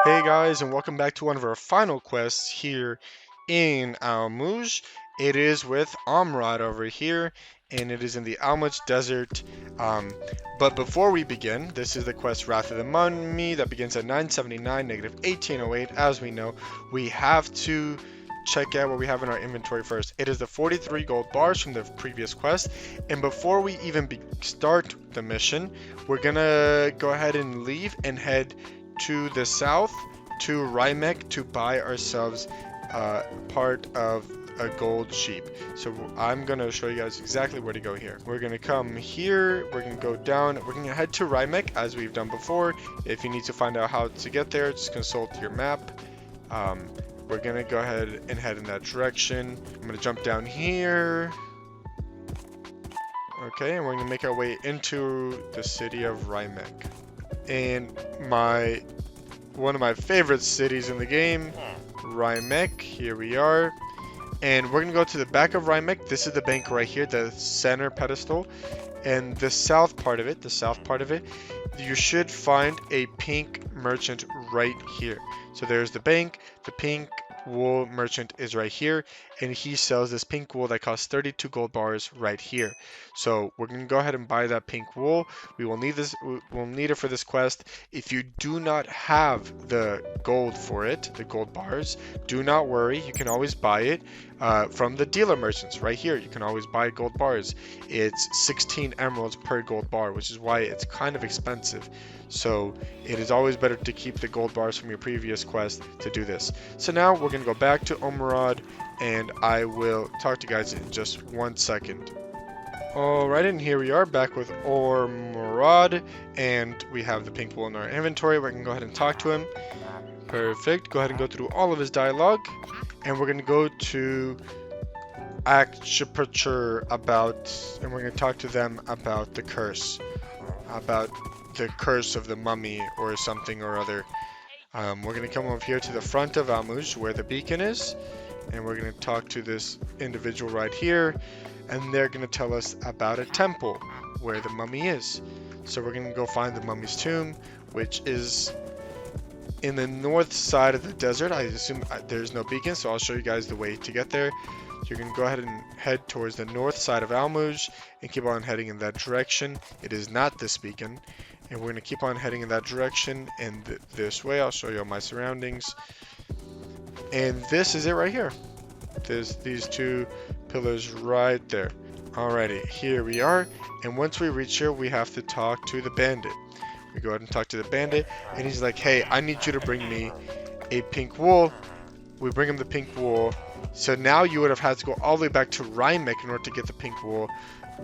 Hey guys, and welcome back to one of our final quests here in Almouge. It is with Amrad over here, and it is in the Almouge Desert. But before we begin, this is the quest Wrath of the Mummy that begins at 979, negative 1808. As we know, we have to check out what we have in our inventory first. It is the 43 gold bars from the previous quest, and before we even start the mission, we're gonna go ahead and leave and head to the south to Rymek to buy ourselves part of a gold sheep. So I'm gonna show you guys exactly where to go here. We're gonna come here, we're gonna go down, we're gonna head to Rymek as we've done before. If you need to find out how to get there, just consult your map. We're gonna go ahead and head in that direction. I'm gonna jump down here. Okay, and we're gonna make our way into the city of Rymek. And one of my favorite cities in the game, Rymek. Here we are. And we're gonna go to the back of Rymek. This is the bank right here, the center pedestal. And the south part of it, you should find a pink merchant right here. So there's the bank, the pink wool merchant is right here, and he sells this pink wool that costs 32 gold bars right here. So we're gonna go ahead and buy that pink wool. We'll need it for this quest. If you do not have the gold for it, the gold bars, do not worry, you can always buy it from the dealer merchants right here. You can always buy gold bars. It's 16 emeralds per gold bar, which is why it's kind of expensive. So it is always better to keep the gold bars from your previous quest to do this. So now we're gonna go back to Omrad, and I will talk to you guys in just 1 second. Alright, and here we are back with Omrad, and we have the pink wool in our inventory. We're gonna go ahead and talk to him. Perfect. Go ahead and go through all of his dialogue, and we're gonna go to Attribution and we're gonna talk to them about the curse, about the curse of the mummy or something or other. We're gonna come over here to the front of Almouge where the beacon is, and we're gonna talk to this individual right here, and they're gonna tell us about a temple where the mummy is. So we're gonna go find the mummy's tomb, which is in the north side of the desert. I assume there's no beacon, so I'll show you guys the way to get there. So you're gonna go ahead and head towards the north side of Almouge and keep on heading in that direction. It is not this beacon, and we're gonna keep on heading in that direction and this way. I'll show you all my surroundings, and this is it right here. There's these two pillars right there. Alrighty, here we are, and once we reach here, we have to talk to the bandit. We go ahead and talk to the bandit, and he's like, hey, I need you to bring me a pink wool. We bring him the pink wool. So now you would have had to go all the way back to Rymek in order to get the pink wool,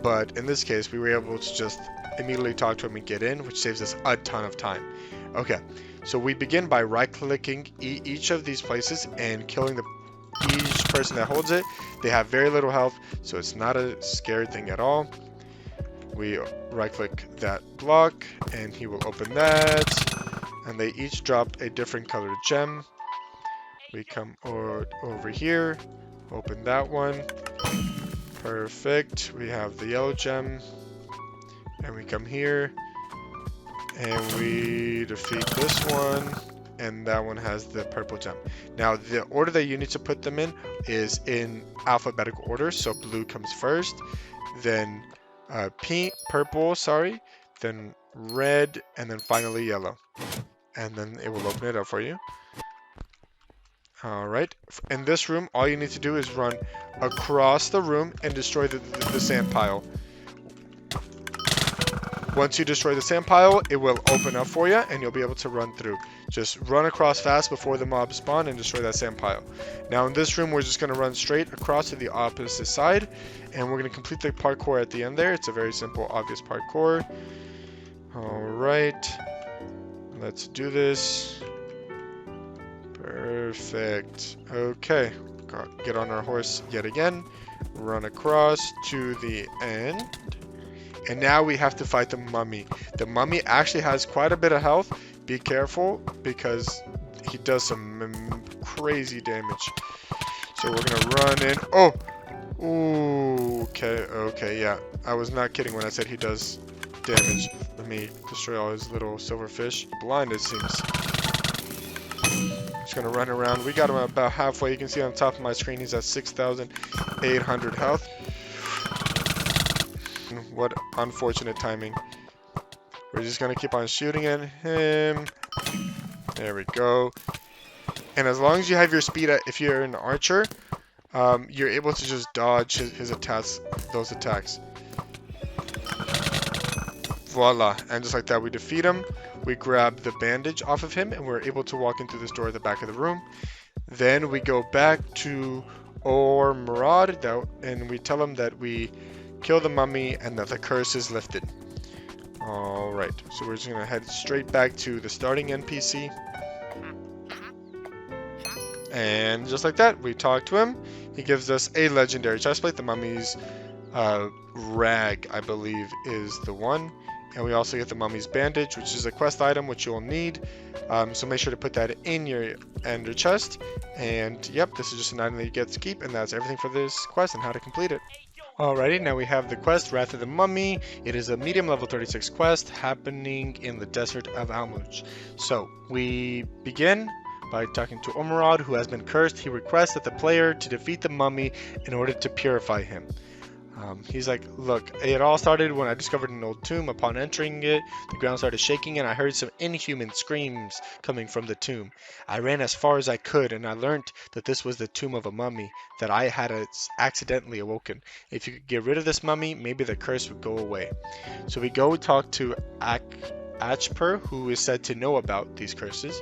but in this case, we were able to just immediately talk to him and get in, which saves us a ton of time. Okay, so we begin by right-clicking each of these places and killing each person that holds it. They have very little health, so it's not a scary thing at all. We right-click that block, and he will open that, and they each drop a different colored gem. We come over here, open that one. Perfect. We have the yellow gem, and we come here, and we defeat this one, and that one has the purple gem. Now, the order that you need to put them in is in alphabetical order, so blue comes first, then purple, then red, and then finally yellow. And then it will open it up for you. Alright, in this room, all you need to do is run across the room and destroy the sand pile. Once you destroy the sand pile, it will open up for you, and you'll be able to run through. Just run across fast before the mobs spawn and destroy that sand pile. Now in this room, we're just going to run straight across to the opposite side, and we're going to complete the parkour at the end there. It's a very simple, obvious parkour. Alright, let's do this. Perfect. Okay, get on our horse yet again, run across to the end, and now we have to fight the mummy. The mummy actually has quite a bit of health. Be careful because he does some crazy damage. So we're gonna run in. Oh! Ooh, okay, yeah. I was not kidding when I said he does damage. Let me destroy all his little silver fish. Blind, it seems. Just gonna run around. We got him about halfway. You can see on top of my screen he's at 6,800 health. What unfortunate timing. We're just gonna keep on shooting at him. There we go. And as long as you have your speed at, if you're an archer, you're able to just dodge his attacks, those attacks. Voila. And just like that, we defeat him. We grab the bandage off of him, and we're able to walk into this door at the back of the room. Then we go back to Ormerod, and we tell him that we kill the mummy and that the curse is lifted. Alright, so we're just going to head straight back to the starting NPC. And just like that, we talk to him. He gives us a legendary chestplate. The mummy's rag, I believe, is the one. And we also get the mummy's bandage, which is a quest item which you'll need. So make sure to put that in your ender chest. And yep, this is just an item that you get to keep. And that's everything for this quest and how to complete it. Alrighty, now we have the quest, Wrath of the Mummy. It is a medium level 36 quest happening in the desert of Almuj. So we begin by talking to Ormerod, who has been cursed. He requests that the player to defeat the mummy in order to purify him. He's like, look, it all started when I discovered an old tomb. Upon entering it, the ground started shaking and I heard some inhuman screams coming from the tomb. I ran as far as I could and I learned that this was the tomb of a mummy that I had accidentally awoken. If you could get rid of this mummy, maybe the curse would go away. So we go talk to Achper, who is said to know about these curses.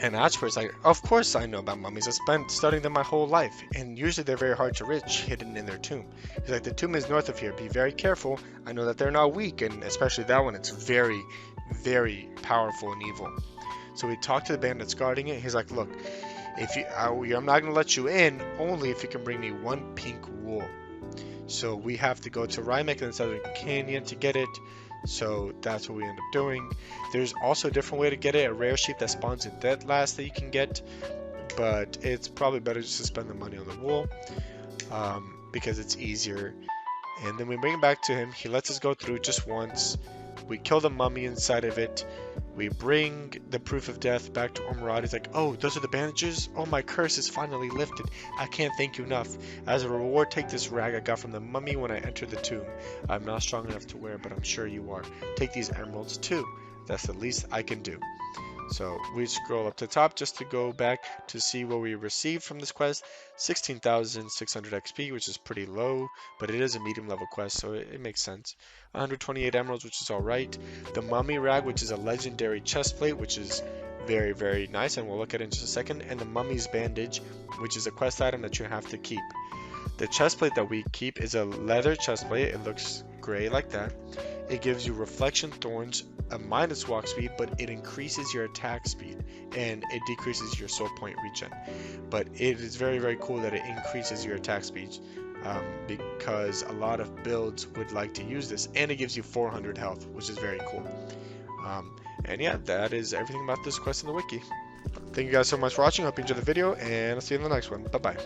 And Achper is like, of course I know about mummies. I've spent studying them my whole life. And usually they're very hard to reach, hidden in their tomb. He's like, the tomb is north of here. Be very careful. I know that they're not weak. And especially that one, it's very, very powerful and evil. So we talk to the bandits guarding it. He's like, look, if you, I'm not going to let you in only if you can bring me one pink wool. So we have to go to Rymek in the Southern Canyon to get it. So that's what we end up doing. There's also a different way to get it, a rare sheep that spawns in Dead Last that you can get, but it's probably better just to spend the money on the wool because it's easier. And then we bring it back to him. He lets us go through just once. We kill the mummy inside of it. We bring the proof of death back to Ormerod. He's like, oh, those are the bandages? Oh, my curse is finally lifted. I can't thank you enough. As a reward, take this rag I got from the mummy when I entered the tomb. I'm not strong enough to wear, but I'm sure you are. Take these emeralds too. That's the least I can do. So we scroll up to the top just to go back to see what we received from this quest. 16,600 XP, which is pretty low, but it is a medium level quest, so it makes sense. 128 emeralds, which is alright. The mummy rag, which is a legendary chest plate, which is very, very nice, and we'll look at it in just a second. And the mummy's bandage, which is a quest item that you have to keep. The chest plate that we keep is a leather chest plate. It looks gray like that. It gives you reflection thorns, a minus walk speed, but it increases your attack speed and it decreases your soul point regen. But it is very, very cool that it increases your attack speed because a lot of builds would like to use this, and it gives you 400 health, which is very cool. And yeah, that is everything about this quest in the wiki. Thank you guys so much for watching. Hope you enjoyed the video, and I'll see you in the next one. Bye bye.